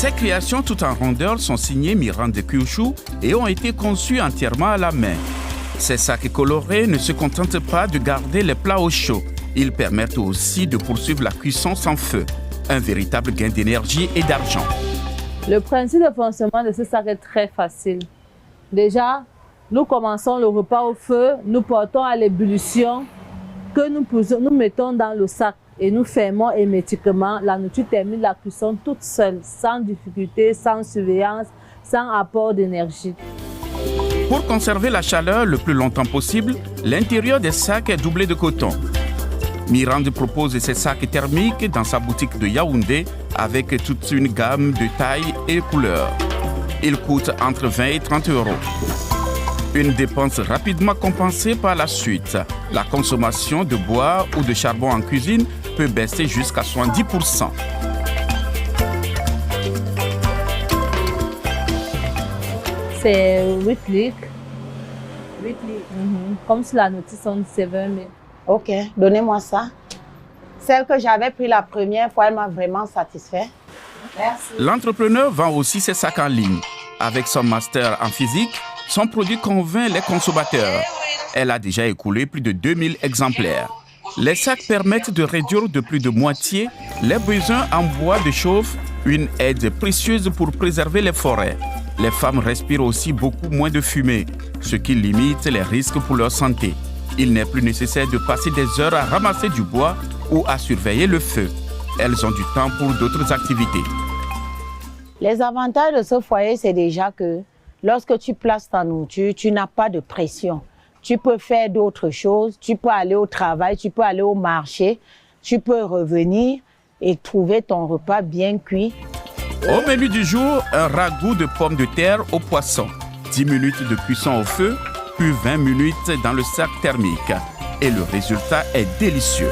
Ces créations tout en rondeur sont signées Miranda Kyushu et ont été conçues entièrement à la main. Ces sacs colorés ne se contentent pas de garder les plats au chaud. Ils permettent aussi de poursuivre la cuisson sans feu. Un véritable gain d'énergie et d'argent. Le principe de fonctionnement de ce sac est très facile. Déjà, nous commençons le repas au feu, nous portons à l'ébullition que nous mettons dans le sac et nous fermons hermétiquement. La nourriture termine la cuisson toute seule, sans difficulté, sans surveillance, sans apport d'énergie. Pour conserver la chaleur le plus longtemps possible, l'intérieur des sacs est doublé de coton. Miranda propose ces sacs thermiques dans sa boutique de Yaoundé avec toute une gamme de tailles et couleurs. Ils coûtent entre 20 et 30 euros. Une dépense rapidement compensée par la suite. La consommation de bois ou de charbon en cuisine peut baisser jusqu'à 70%. C'est 8 litres. 8 litres. Comme sur la notice, on dit 7 000. Ok, donnez-moi ça. Celle que j'avais pris la première fois, elle m'a vraiment satisfait. Merci. L'entrepreneur vend aussi ses sacs en ligne. Avec son master en physique, son produit convainc les consommateurs. Elle a déjà écoulé plus de 2000 exemplaires. Les sacs permettent de réduire de plus de moitié les besoins en bois de chauffe, une aide précieuse pour préserver les forêts. Les femmes respirent aussi beaucoup moins de fumée, ce qui limite les risques pour leur santé. Il n'est plus nécessaire de passer des heures à ramasser du bois ou à surveiller le feu. Elles ont du temps pour d'autres activités. Les avantages de ce foyer, c'est déjà que lorsque tu places ta nourriture, tu n'as pas de pression. Tu peux faire d'autres choses, tu peux aller au travail, tu peux aller au marché, tu peux revenir et trouver ton repas bien cuit. Au menu du jour, un ragoût de pommes de terre au poisson. 10 minutes de cuisson au feu, puis 20 minutes dans le sac thermique. Et le résultat est délicieux.